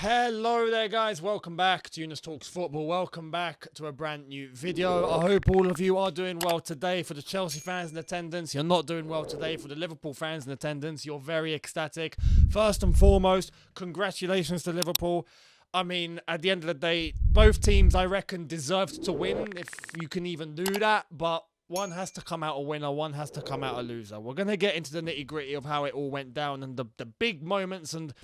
Hello there guys, welcome back to Younes Talks Football, welcome back to a brand new video. I hope all of you are doing well today. For the Chelsea fans in attendance, you're not doing well today. For the Liverpool fans in attendance, you're very ecstatic. First and foremost, congratulations to Liverpool. I mean, at the end of the day, both teams I reckon deserved to win, if you can even do that, but one has to come out a winner, one has to come out a loser. We're going to get into the nitty gritty of how it all went down and the big moments and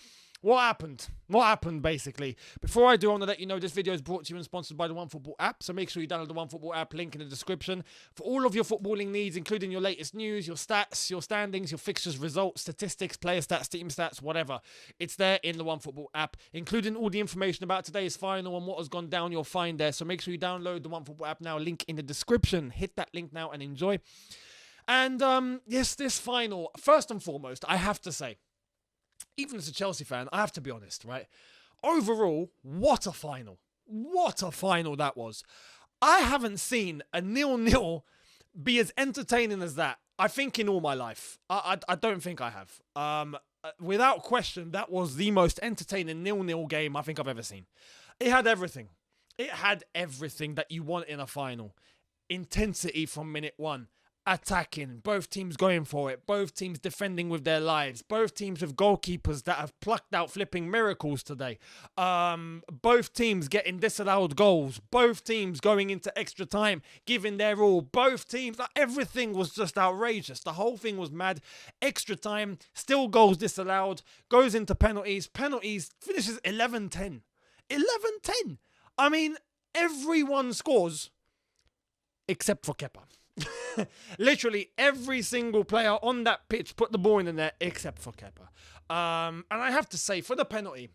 what happened? What happened, basically? Before I do, I want to let you know this video is brought to you and sponsored by the OneFootball app, so make sure you download the OneFootball app, link in the description. For all of your footballing needs, including your latest news, your stats, your standings, your fixtures, results, statistics, player stats, team stats, whatever. It's there in the OneFootball app, including all the information about today's final and what has gone down, you'll find there. So make sure you download the OneFootball app now, link in the description. Hit that link now and enjoy. And, yes, this final, first and foremost, I have to say, even as a Chelsea fan, I have to be honest, right? Overall, what a final. What a final that was. I haven't seen a 0-0 be as entertaining as that, I think, in all my life. I don't think I have. Without question, that was the most entertaining 0-0 game I think I've ever seen. It had everything. It had everything that you want in a final. Intensity from minute one. Attacking, both teams going for it, both teams defending with their lives, both teams with goalkeepers that have plucked out flipping miracles today, both teams getting disallowed goals, both teams going into extra time, giving their all, both teams, like, everything was just outrageous. The whole thing was mad. Extra time, still goals disallowed, goes into penalties, finishes 11-10. 11-10. I mean, everyone scores except for Kepa. Literally every single player on that pitch put the ball in the net except for Kepa. And I have to say, for the penalty,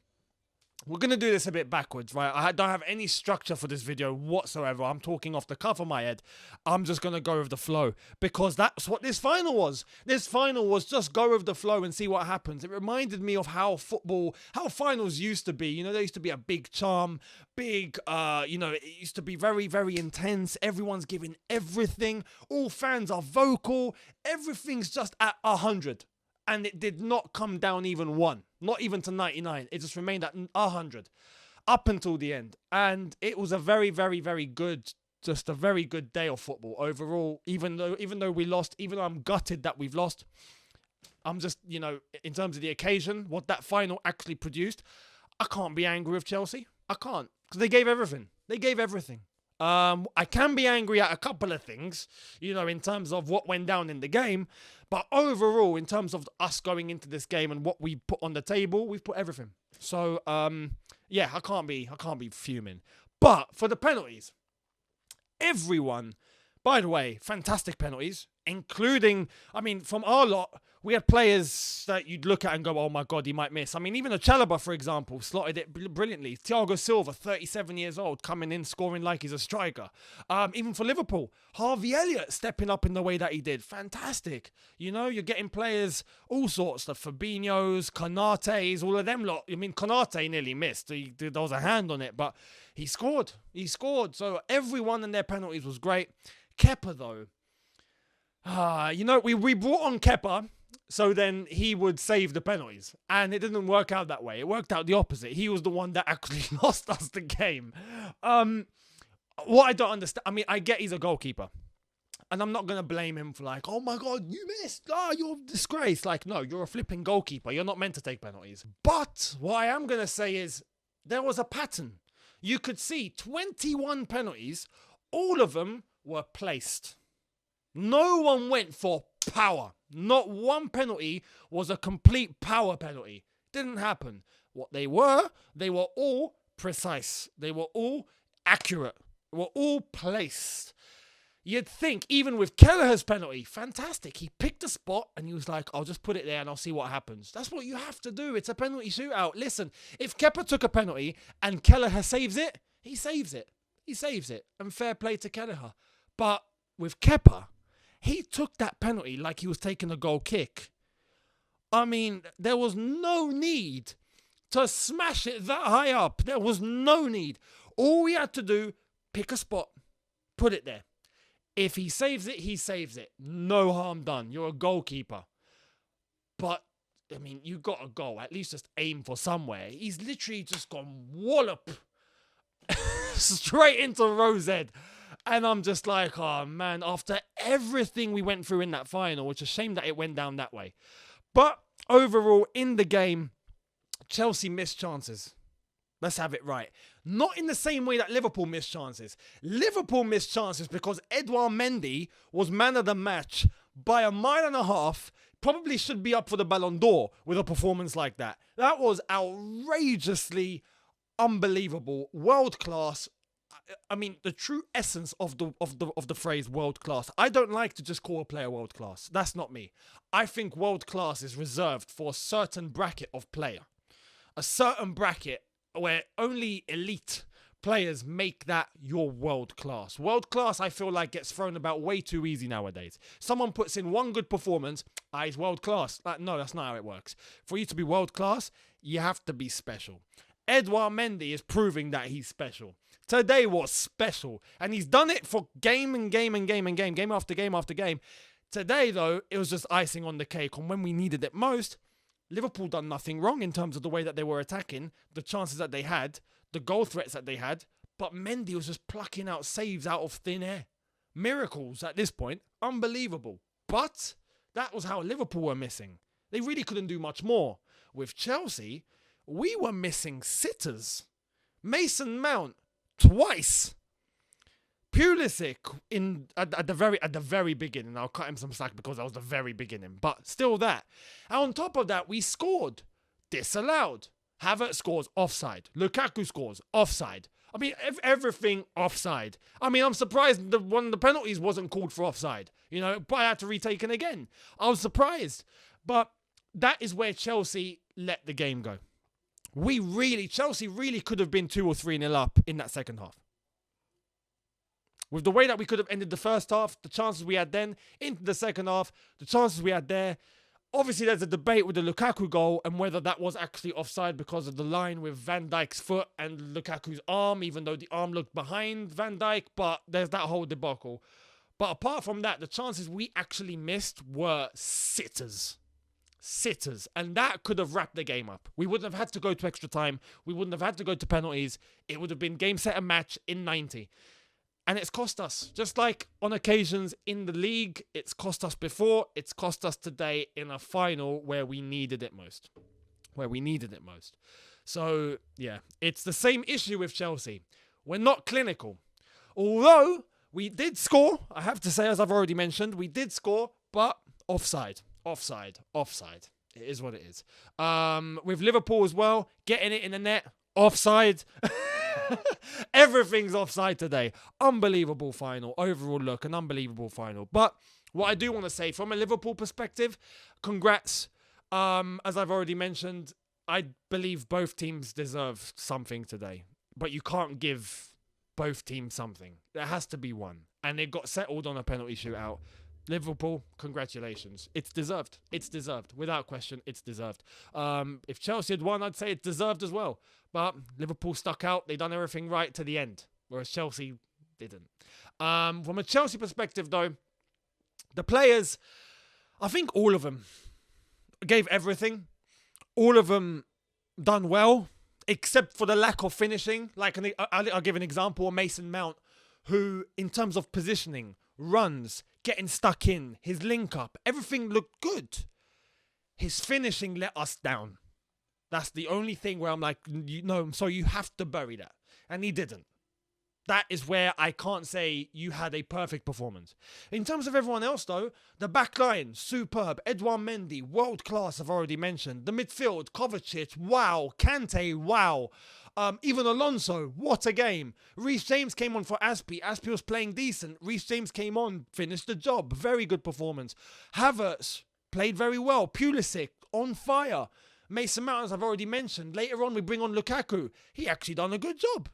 we're going to do this a bit backwards, right? I don't have any structure for this video whatsoever. I'm talking off the cuff of my head. I'm just going to go with the flow because that's what this final was. This final was just go with the flow and see what happens. It reminded me of how finals used to be. You know, there used to be a big charm, it used to be very, very intense. Everyone's giving everything. All fans are vocal. Everything's just at 100. And it did not come down even one. Not even to 99. It just remained at 100. Up until the end. And it was a very, very, very good, just a very good day of football overall. Even though we lost, even though I'm gutted that we've lost, I'm just, in terms of the occasion, what that final actually produced, I can't be angry with Chelsea. I can't. Because they gave everything. They gave everything. I can be angry at a couple of things, in terms of what went down in the game. But overall, in terms of us going into this game and what we put on the table, we've put everything. So, yeah, I can't be fuming. But for the penalties, everyone, by the way, fantastic penalties, including, from our lot, we had players that you'd look at and go, oh my God, he might miss. Even a Chalobah, for example, slotted it brilliantly. Thiago Silva, 37 years old, coming in, scoring like he's a striker. Even for Liverpool, Harvey Elliott stepping up in the way that he did. Fantastic. You're getting players, all sorts, the Fabinhos, Konates, all of them lot. Konate nearly missed. There was a hand on it, but he scored. So everyone in their penalties was great. Kepa, though. We brought on Kepa so then he would save the penalties. And it didn't work out that way. It worked out the opposite. He was the one that actually lost us the game. What I don't understand, I get he's a goalkeeper. And I'm not going to blame him for oh my God, you missed. You're a disgrace. No, you're a flipping goalkeeper. You're not meant to take penalties. But what I am going to say is there was a pattern. You could see 21 penalties. All of them were placed. No one went for power. Not one penalty was a complete power penalty. Didn't happen. What they were all precise. They were all accurate. They were all placed. You'd think, even with Kelleher's penalty, fantastic. He picked a spot and he was like, I'll just put it there and I'll see what happens. That's what you have to do. It's a penalty shootout. Listen, if Kepa took a penalty and Kelleher saves it, he saves it. He saves it. And fair play to Kelleher. But with Kepa, he took that penalty like he was taking a goal kick. There was no need to smash it that high up. There was no need. All we had to do, pick a spot, put it there. If he saves it, he saves it. No harm done. You're a goalkeeper. But I mean, you got a goal. At least just aim for somewhere. He's literally just gone wallop straight into Rose Ed. And I'm just like, oh man, after everything we went through in that final, it's a shame that it went down that way. But overall, in the game, Chelsea missed chances. Let's have it right. Not in the same way that Liverpool missed chances. Liverpool missed chances because Edouard Mendy was man of the match by a mile and a half. Probably should be up for the Ballon d'Or with a performance like that. That was outrageously unbelievable, world class. I mean, the true essence of the phrase world class. I don't like to just call a player world class. That's not me. I think world class is reserved for a certain bracket of player. A certain bracket where only elite players make that your world class. World class, I feel like, gets thrown about way too easy nowadays. Someone puts in one good performance, he's world class. Like, no, that's not how it works. For you to be world class, you have to be special. Edouard Mendy is proving that he's special. Today was special. And he's done it for game after game after game. Today, though, it was just icing on the cake. And when we needed it most, Liverpool done nothing wrong in terms of the way that they were attacking, the chances that they had, the goal threats that they had. But Mendy was just plucking out saves out of thin air. Miracles at this point. Unbelievable. But that was how Liverpool were missing. They really couldn't do much more. With Chelsea, we were missing sitters. Mason Mount twice. Pulisic at the very beginning. I'll cut him some slack because that was the very beginning. But still that. And on top of that, we scored. Disallowed. Havertz scores offside. Lukaku scores offside. I mean, everything offside. I mean, I'm surprised one of the penalties wasn't called for offside. You know, but I had to retake it again. I was surprised. But that is where Chelsea let the game go. Chelsea really could have been 2 or 3-0 up in that second half. With the way that we could have ended the first half, the chances we had then, into the second half, the chances we had there. Obviously, there's a debate with the Lukaku goal and whether that was actually offside because of the line with Van Dijk's foot and Lukaku's arm, even though the arm looked behind Van Dijk, but there's that whole debacle. But apart from that, the chances we actually missed were sitters. And that could have wrapped the game up. We wouldn't have had to go to extra time. We wouldn't have had to go to penalties. It would have been game, set, and match in 90. And it's cost us. Just like on occasions in the league, it's cost us before. It's cost us today in a final where we needed it most. So, yeah, it's the same issue with Chelsea. We're not clinical. Although we did score, I have to say, as I've already mentioned, we did score, but offside. It is what it is. With Liverpool as well, getting it in the net, offside. Everything's offside today. Unbelievable final. Overall look, an unbelievable final. But what I do want to say, from a Liverpool perspective, congrats. As I've already mentioned, I believe both teams deserve something today. But you can't give both teams something. There has to be one. And it got settled on a penalty shootout. Liverpool, congratulations. It's deserved. Without question, it's deserved. If Chelsea had won, I'd say it's deserved as well. But Liverpool stuck out. They done everything right to the end, whereas Chelsea didn't. From a Chelsea perspective, though, the players, I think all of them gave everything. All of them done well, except for the lack of finishing. Like, I'll give an example. Mason Mount, who, in terms of positioning, runs, getting stuck in, his link up, everything looked good. His finishing let us down. That's the only thing where I'm like, so you have to bury that. And he didn't. That is where I can't say you had a perfect performance. In terms of everyone else, though, the back line, superb. Edouard Mendy, world class, I've already mentioned. The midfield, Kovacic, wow. Kante, wow. Even Alonso, what a game. Reece James came on for Aspie. Aspie was playing decent. Reece James came on, finished the job. Very good performance. Havertz played very well. Pulisic, on fire. Mason Mount, as I've already mentioned. Later on, we bring on Lukaku. He actually done a good job.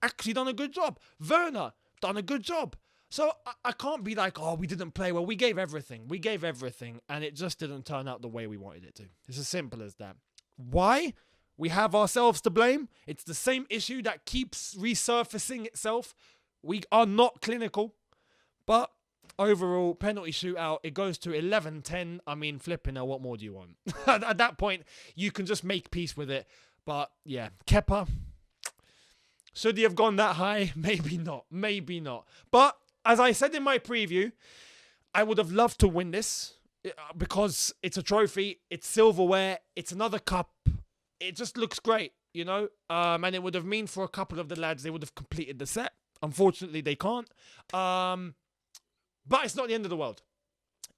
Actually done a good job. Werner, done a good job. So I can't be like, we didn't play well. We gave everything. And it just didn't turn out the way we wanted it to. It's as simple as that. Why? We have ourselves to blame. It's the same issue that keeps resurfacing itself. We are not clinical. But overall, penalty shootout, it goes to 11-10. I mean, flipping hell, what more do you want? At that point, you can just make peace with it. But, yeah, Kepa, should he have gone that high? Maybe not. Maybe not. But, as I said in my preview, I would have loved to win this because it's a trophy, it's silverware, it's another cup. It just looks great, you know? And it would have meant for a couple of the lads, they would have completed the set. Unfortunately, they can't. But it's not the end of the world.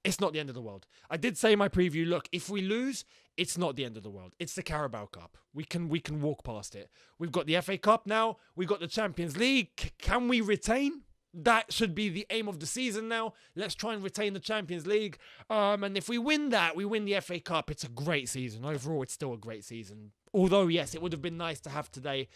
It's not the end of the world. I did say in my preview, look, if we lose, it's not the end of the world. It's the Carabao Cup. We can walk past it. We've got the FA Cup now. We've got the Champions League. Can we retain? That should be the aim of the season now. Let's try and retain the Champions League. And if we win that, we win the FA Cup. It's a great season. Overall, it's still a great season. Although, yes, it would have been nice to have today,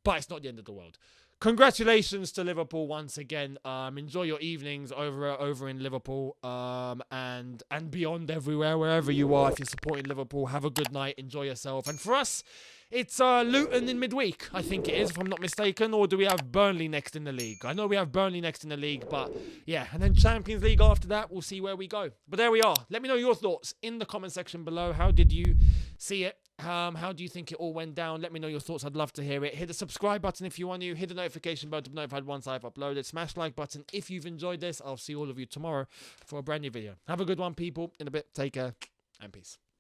but it's not the end of the world. Congratulations to Liverpool once again. Enjoy your evenings over in Liverpool and beyond everywhere, wherever you are. If you're supporting Liverpool, have a good night. Enjoy yourself. And for us, it's Luton in midweek, I think it is, if I'm not mistaken. Or do we have Burnley next in the league? I know we have Burnley next in the league, but yeah. And then Champions League after that, we'll see where we go. But there we are. Let me know your thoughts in the comment section below. How did you see it? How do you think it all went down? Let me know your thoughts. I'd love to hear it. Hit the subscribe button if you want to. Hit the notification bell to be notified once I've uploaded. Smash the like button if you've enjoyed this. I'll see all of you tomorrow for a brand new video. Have a good one, people. In a bit. Take care and peace.